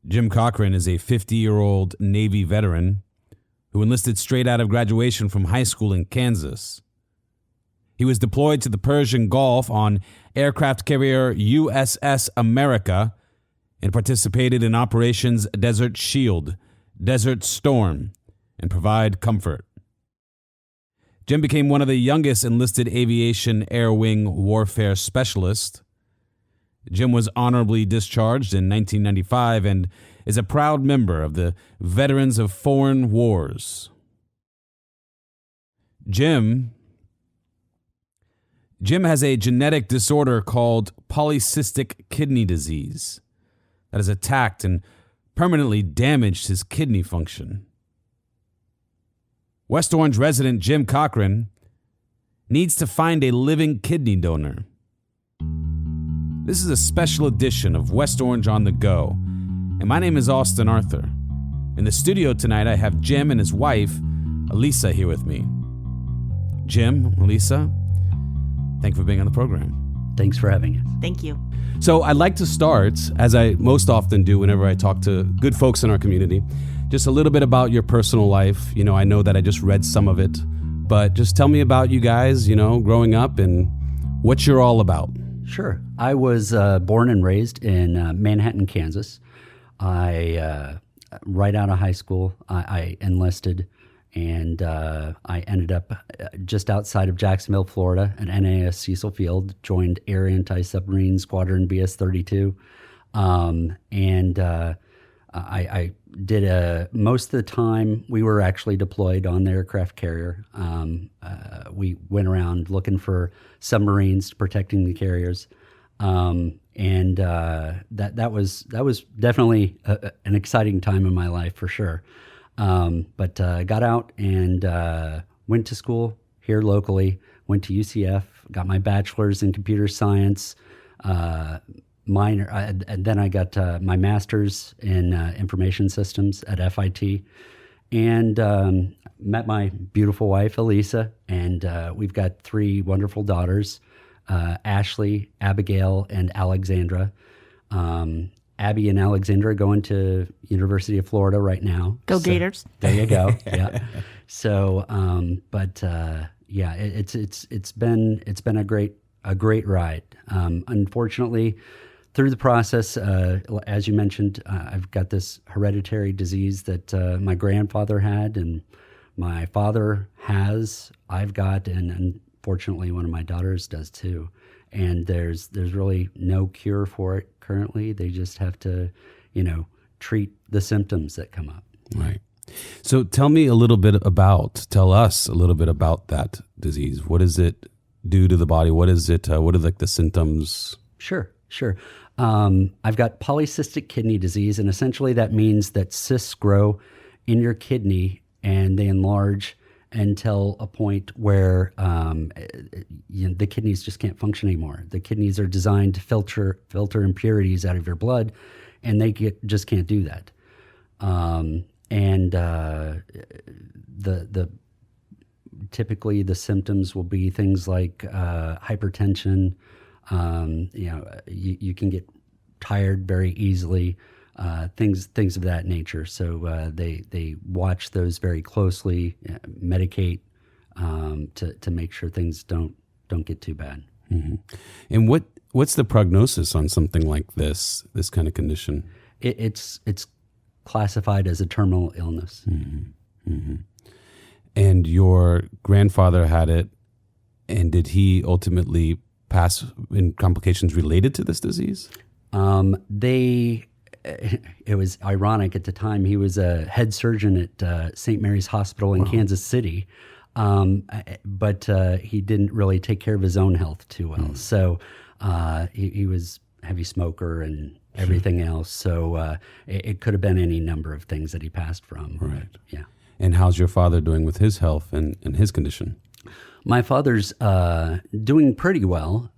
Jim Cochrane is a 50-year-old Navy veteran who enlisted straight out of graduation from high school in Kansas. He was deployed to the Persian Gulf on aircraft carrier USS America and participated in Operations Desert Shield, Desert Storm, and Provide Comfort. Jim became one of the youngest enlisted aviation air wing warfare specialists. Jim was honorably discharged in 1995 and is a proud member of the Veterans of Foreign Wars. Jim has a genetic disorder called Polycystic Kidney Disease that has attacked and permanently damaged his kidney function. West Orange resident Jim Cochrane needs to find a living kidney donor. This is a special edition of West Orange on the Go, and my name is Austin Arthur. In the studio tonight, I have Jim and his wife, Alisa, here with me. Jim, Alisa, thank you for being on the program. Thanks for having us. Thank you. So I'd like to start, as I most often do whenever I talk to good folks in our community, just a little bit about your personal life. You know, I know that I just read some of it, but just tell me about you guys, you know, growing up and what you're all about. Sure. I was born and raised in Manhattan, Kansas. Right out of high school, I enlisted, and I ended up just outside of Jacksonville, Florida, at NAS Cecil Field, joined Air Anti-Submarine Squadron BS-32, and I did most of the time we were actually deployed on the aircraft carrier. We went around looking for submarines, protecting the carriers, and that was definitely an exciting time in my life for sure. But got out and went to school here locally. Went to UCF, got my bachelor's in computer science. Minor, and then I got my master's in information systems at FIT, and met my beautiful wife Alisa, and we've got three wonderful daughters, Ashley, Abigail, and Alexandra. Abby and Alexandra are going to University of Florida right now. Go Gators! There you go. Yeah. So, yeah, it's been a great ride. Unfortunately, through the process, as you mentioned, I've got this hereditary disease that my grandfather had and my father has. I've got, and unfortunately, one of my daughters does too. And there's really no cure for it currently. They just have to, treat the symptoms that come up. Right. So tell us a little bit about that disease. What does it do to the body? What is it? What are the symptoms? Sure. I've got polycystic kidney disease, and essentially that means that cysts grow in your kidney and they enlarge until a point where the kidneys just can't function anymore. The kidneys are designed to filter impurities out of your blood, and they just can't do that. Typically the symptoms will be things like hypertension. You can get tired very easily, things of that nature. So they watch those very closely, medicate to make sure things don't get too bad. Mm-hmm. And what's the prognosis on something like this kind of condition? It's classified as a terminal illness. Mm-hmm. Mm-hmm. And your grandfather had it, and did he ultimately pass in complications related to this disease? It was ironic at the time. He was a head surgeon at St. Mary's Hospital in Kansas City, but he didn't really take care of his own health too well. So he was a heavy smoker and everything else. So it could have been any number of things that he passed from. Right. Yeah. And how's your father doing with his health and his condition? My father's doing pretty well.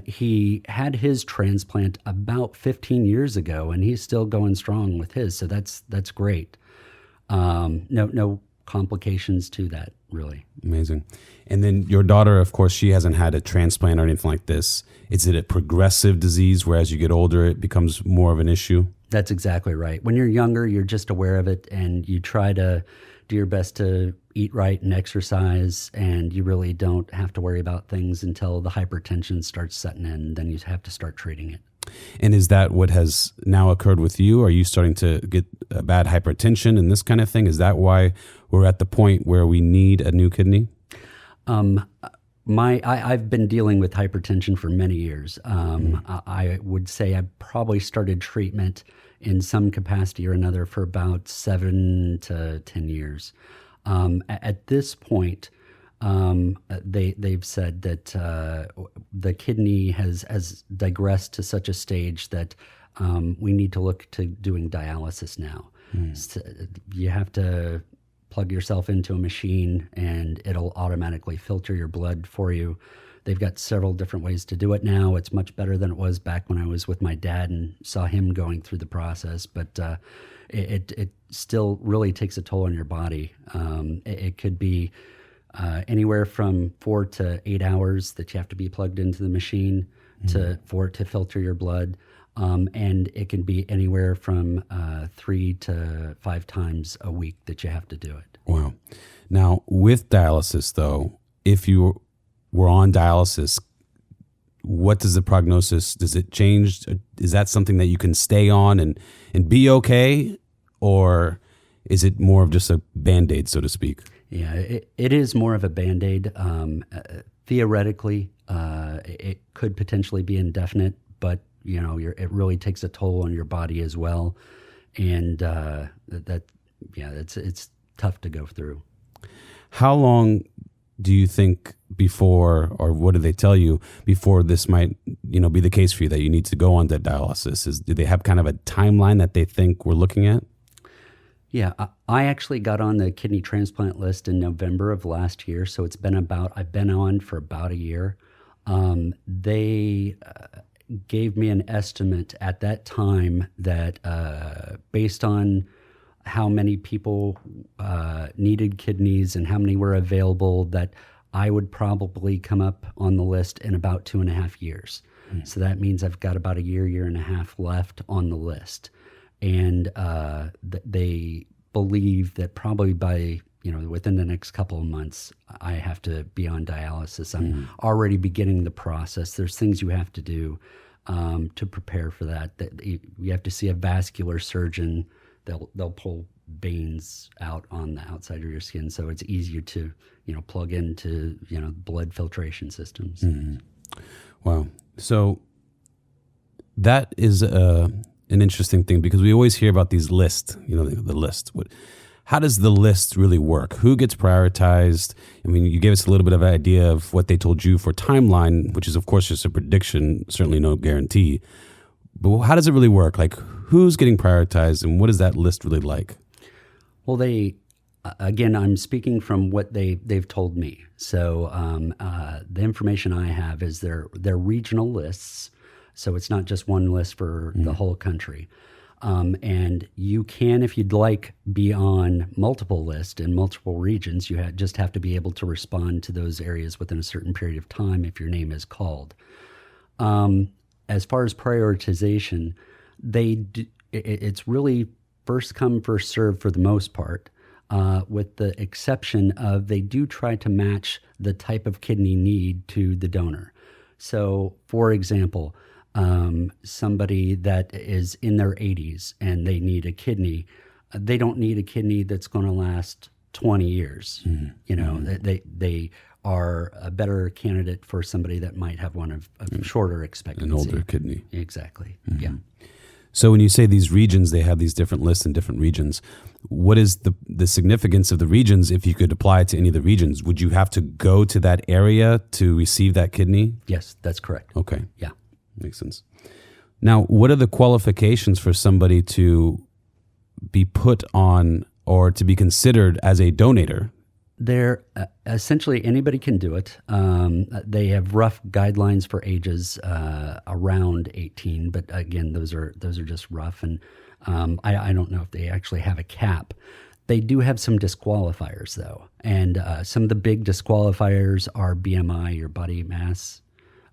He had his transplant about 15 years ago, and he's still going strong with his. So that's great. No complications to that, really. Amazing. And then your daughter, of course, she hasn't had a transplant or anything like this. Is it a progressive disease where as you get older, it becomes more of an issue? That's exactly right. When you're younger, you're just aware of it, and you try to do your best to eat right and exercise, and you really don't have to worry about things until the hypertension starts setting in. Then you have to start treating it. And is that what has now occurred with you? Are you starting to get bad hypertension and this kind of thing? Is that why we're at the point where we need a new kidney? I've been dealing with hypertension for many years. I would say I probably started treatment in some capacity or another for about 7 to 10 years. At this point, they've said that the kidney has digressed to such a stage that we need to look to doing dialysis now. So you have to plug yourself into a machine and it'll automatically filter your blood for you. They've got several different ways to do it now. It's much better than it was back when I was with my dad and saw him going through the process, but it still really takes a toll on your body. It could be anywhere from 4 to 8 hours that you have to be plugged into the machine for it to filter your blood. And it can be anywhere from 3 to 5 times a week that you have to do it. Wow. Now, with dialysis, though, if you were on dialysis, what does the prognosis, does it change? Is that something that you can stay on and be okay? Or is it more of just a Band-Aid, so to speak? Yeah, it is more of a Band-Aid. Theoretically, it could potentially be indefinite, but it really takes a toll on your body as well, and it's tough to go through. How long do you think before, or what do they tell you before this might be the case for you that you need to go on to dialysis? Do they have kind of a timeline that they think we're looking at? Yeah, I actually got on the kidney transplant list in November of last year, so I've been on for about a year. They gave me an estimate at that time that based on how many people needed kidneys and how many were available, that I would probably come up on the list in about 2.5 years. So that means I've got about a year and a half left on the list. And they believe that probably by within the next couple of months, I have to be on dialysis. I'm already beginning the process. There's things you have to do to prepare for that. You have to see a vascular surgeon. They'll pull veins out on the outside of your skin, so it's easier to plug into blood filtration systems. Wow. So that is an interesting thing, because we always hear about these lists, the list. How does the list really work? Who gets prioritized? I mean, you gave us a little bit of an idea of what they told you for timeline, which is, of course, just a prediction, certainly no guarantee. But how does it really work? Like, who's getting prioritized, and what is that list really like? Well, again, I'm speaking from what they've told me. So the information I have is they're regional lists. So it's not just one list for the whole country. And you can, if you'd like, be on multiple lists in multiple regions. You just have to be able to respond to those areas within a certain period of time if your name is called. As far as prioritization, it's really first come, first served for the most part, with the exception of they do try to match the type of kidney need to the donor. So, for example, somebody that is in their 80s and they need a kidney, they don't need a kidney that's going to last 20 years. They are a better candidate for somebody that might have one of shorter expectancy. An older kidney. Exactly. Yeah. So when you say these regions, they have these different lists in different regions. What is the significance of the regions if you could apply it to any of the regions? Would you have to go to that area to receive that kidney? Yes, that's correct. Okay. Yeah. Makes sense. Now, what are the qualifications for somebody to be put on or to be considered as a donator? They're essentially anybody can do it. They have rough guidelines for ages around 18, but again, those are just rough, and I don't know if they actually have a cap. They do have some disqualifiers, though. And some of the big disqualifiers are BMI, your body mass.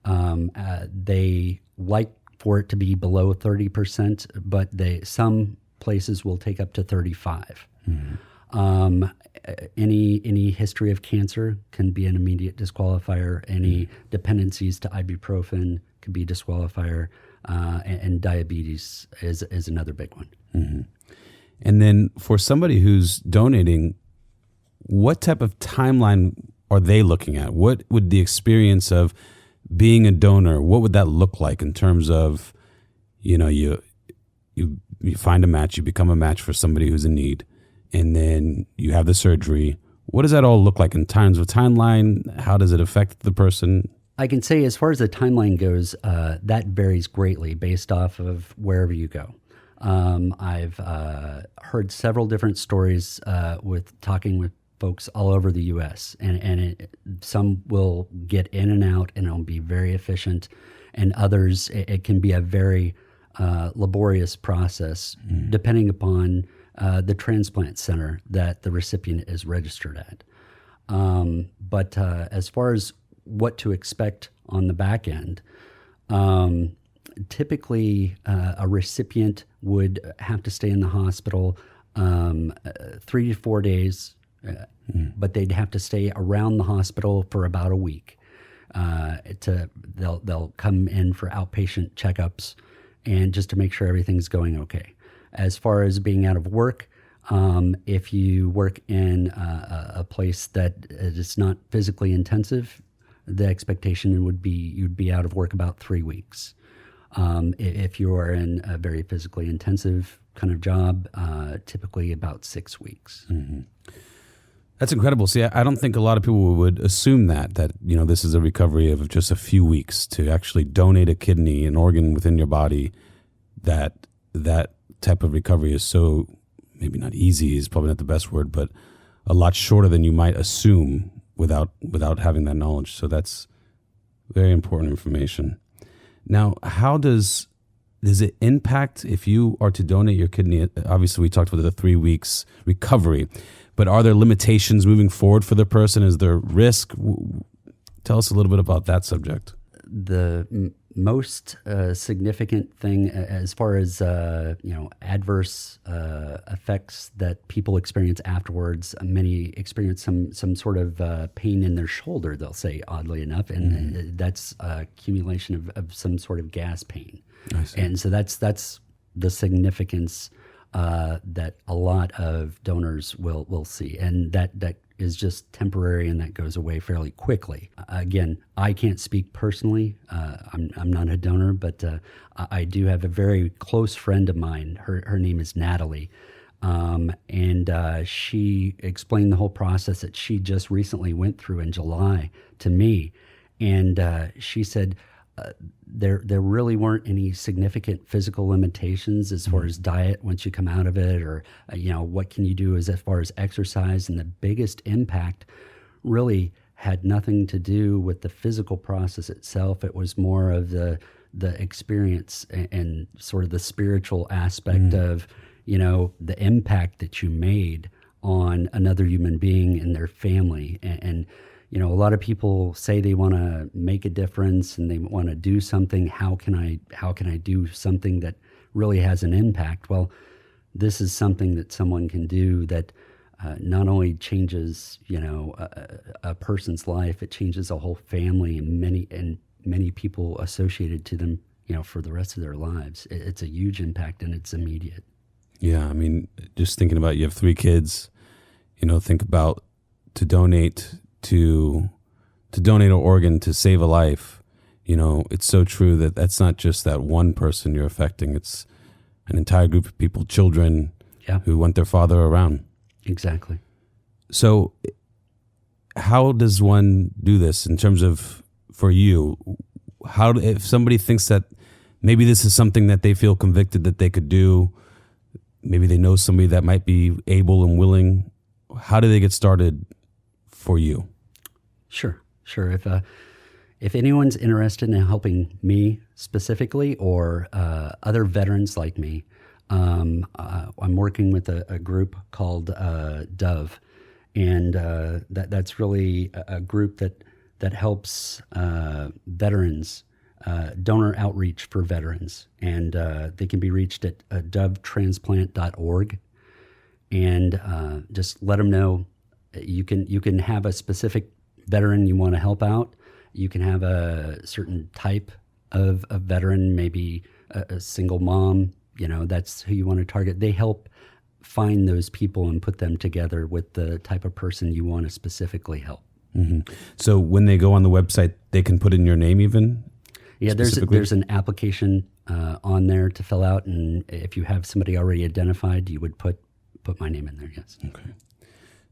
They like for it to be below 30%, but some places will take up to 35. Any history of cancer can be an immediate disqualifier. Any dependencies to ibuprofen can be a disqualifier. And diabetes is another big one. Mm-hmm. And then for somebody who's donating, what type of timeline are they looking at? What would the experience of being a donor, what would that look like in terms of, you find a match, you become a match for somebody who's in need, and then you have the surgery. What does that all look like in terms of timeline? How does it affect the person? I can say as far as the timeline goes, that varies greatly based off of wherever you go. I've heard several different stories with talking with folks all over the U.S. and some will get in and out and it'll be very efficient, and others it can be a very laborious process depending upon the transplant center that the recipient is registered at. But as far as what to expect on the back end, typically a recipient would have to stay in the hospital 3 to 4 days, but they'd have to stay around the hospital for about a week. They'll come in for outpatient checkups and just to make sure everything's going okay. As far as being out of work, if you work in a place that is not physically intensive, the expectation would be you'd be out of work about 3 weeks. If you are in a very physically intensive kind of job, typically about 6 weeks. Mm-hmm. That's incredible. See, I don't think a lot of people would assume that this is a recovery of just a few weeks. To actually donate a kidney, an organ within your body, that type of recovery is so, maybe not easy is probably not the best word, but a lot shorter than you might assume without having that knowledge. So that's very important information. Now, how does it impact if you are to donate your kidney? Obviously, we talked about the 3 weeks recovery, but are there limitations moving forward for the person? Is there risk? Tell us a little bit about that subject. The most significant thing as far as adverse effects that people experience afterwards, many experience some sort of pain in their shoulder, they'll say, oddly enough, and that's accumulation of some sort of gas pain. And so that's the significance that a lot of donors will see, and that is just temporary, and that goes away fairly quickly. Again, I can't speak personally. I'm not a donor, but I do have a very close friend of mine. Her name is Natalie, and she explained the whole process that she just recently went through in July to me, and she said there really weren't any significant physical limitations as far as diet once you come out of it, or what can you do as far as exercise, and the biggest impact really had nothing to do with the physical process itself. It was more of the experience and sort of the spiritual aspect of the impact that you made on another human being and their family. And a lot of people say they want to make a difference and they want to do something. How can I do something that really has an impact? Well, this is something that someone can do that not only changes, a person's life, it changes a whole family and many people associated to them, for the rest of their lives. It's a huge impact and it's immediate. Yeah, I mean, just thinking about, you have 3 kids, think about to donate an organ to save a life. It's so true that that's not just that one person you're affecting. It's an entire group of people, children, who want their father around. Exactly. So how does one do this in terms of, for you, if somebody thinks that maybe this is something that they feel convicted that they could do, maybe they know somebody that might be able and willing, how do they get started for you? Sure. If anyone's interested in helping me specifically, or other veterans like me, I'm working with a group called Dove, and that's really a group that helps veterans, donor outreach for veterans, and they can be reached at dovetransplant.org, and just let them know you can have a specific veteran you want to help out. You can have a certain type of veteran, maybe a single mom. That's who you want to target. They help find those people and put them together with the type of person you want to specifically help. Mm-hmm. So when they go on the website, they can put in your name even? Yeah, there's an application on there to fill out, and if you have somebody already identified, you would put my name in there, yes. Okay.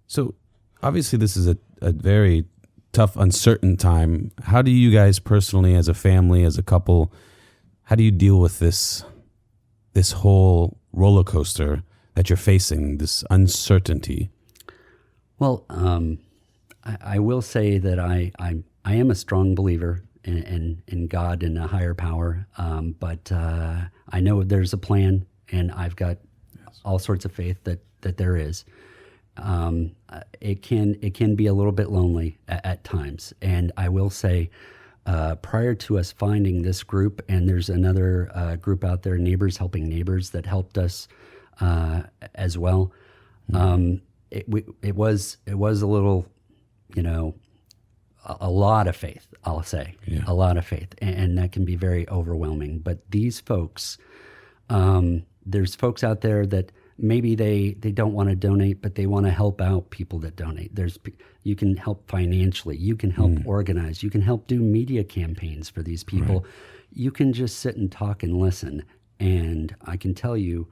So obviously this is a very tough, uncertain time. How do you guys personally, as a family, as a couple, how do you deal with this whole roller coaster that you're facing, this uncertainty? Well, I will say that I am a strong believer in God and a higher power, but I know there's a plan, and I've got all sorts of faith that there is. It can be a little bit lonely at times, and I will say, prior to us finding this group, and there's another group out there, Neighbors Helping Neighbors, that helped us as well. It was a little, a lot of faith, I'll say, a lot of faith, and that can be very overwhelming. But these folks, there's folks out there that maybe they don't want to donate, but they want to help out people that donate. You can help financially, you can help organize, you can help do media campaigns for these people. Right. You can just sit and talk and listen. And I can tell you,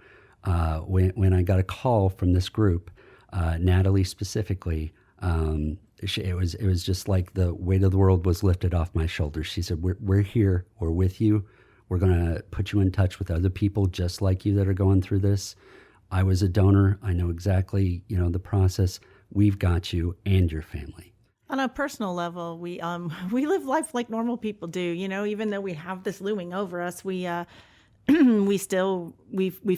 when I got a call from this group, Natalie specifically, it was just like the weight of the world was lifted off my shoulders. She said, we're here, we're with you. We're going to put you in touch with other people just like you that are going through this. I was a donor. I know exactly, the process. We've got you and your family. On a personal level, we live life like normal people do. Even though we have this looming over us, we've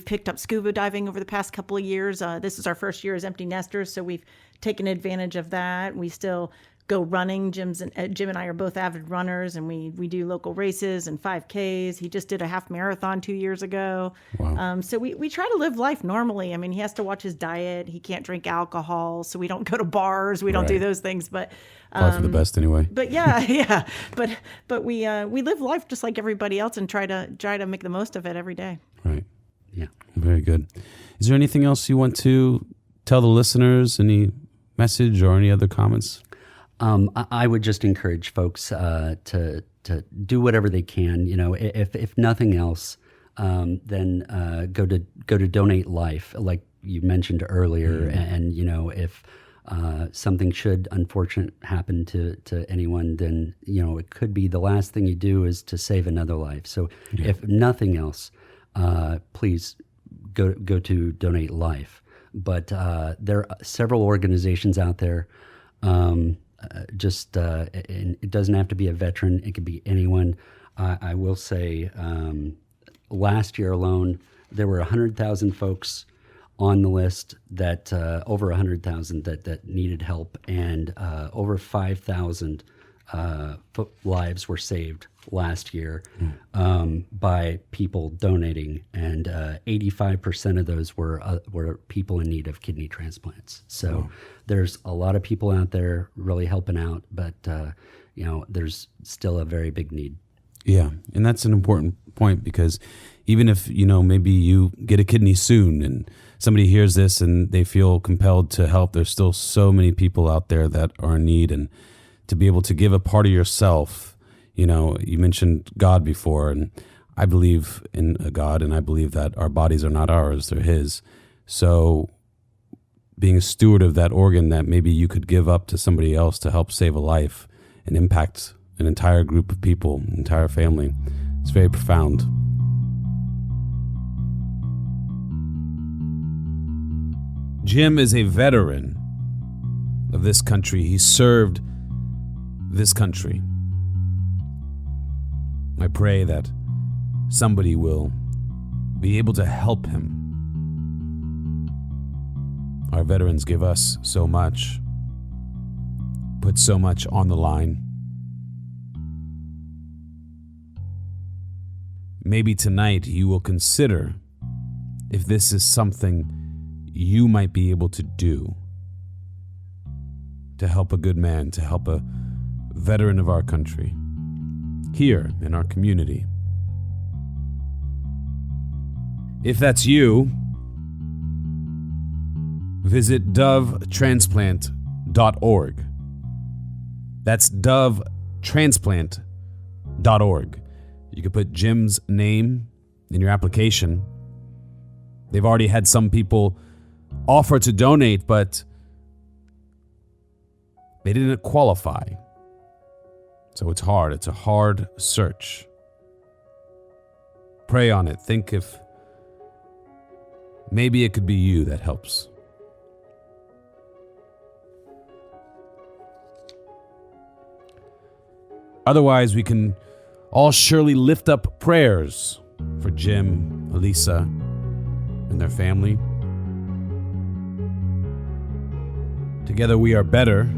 picked up scuba diving over the past couple of years. This is our first year as empty nesters, so we've taken advantage of that. We still go running. Jim and I are both avid runners, and we do local races and 5Ks. He just did a half marathon 2 years ago. Wow. So we try to live life normally. I mean, he has to watch his diet. He can't drink alcohol, so we don't go to bars. We don't do those things. But probably for the best anyway. But yeah. But we live life just like everybody else and try to make the most of it every day. Right. Yeah. Very good. Is there anything else you want to tell the listeners? Any message or any other comments? I would just encourage folks to do whatever they can. If nothing else, then go to Donate Life, like you mentioned earlier. And if something should unfortunately happen to anyone, then it could be the last thing you do is to save another life. So if nothing else, please go to Donate Life. But there are several organizations out there. It doesn't have to be a veteran. It could be anyone. I will say, last year alone, there were 100,000 folks on the list that over 100,000 that needed help, and over 5,000 lives were saved last year by people donating, and 85% of those were people in need of kidney transplants. So there's a lot of people out there really helping out, but there's still a very big need. Yeah, and that's an important point, because even if maybe you get a kidney soon and somebody hears this and they feel compelled to help, there's still so many people out there that are in need, and to be able to give a part of yourself. You mentioned God before, and I believe in a God, and I believe that our bodies are not ours, they're His. So being a steward of that organ that maybe you could give up to somebody else to help save a life and impact an entire group of people, an entire family, it's very profound. Jim is a veteran of this country. He served this country. I pray that somebody will be able to help him. Our veterans give us so much, put so much on the line. Maybe tonight you will consider if this is something you might be able to do to help a good man, to help a veteran of our country, here in our community. If that's you, visit dovetransplant.org. That's dovetransplant.org. You could put Jim's name in your application. They've already had some people offer to donate, but they didn't qualify. So it's hard. It's a hard search. Pray on it. Think if maybe it could be you that helps. Otherwise, we can all surely lift up prayers for Jim, Alisa, and their family. Together we are better.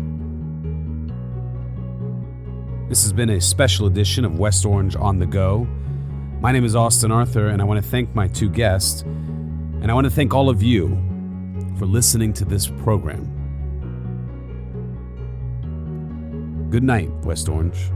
This has been a special edition of West Orange on the Go. My name is Austin Arthur, and I want to thank my two guests, and I want to thank all of you for listening to this program. Good night, West Orange.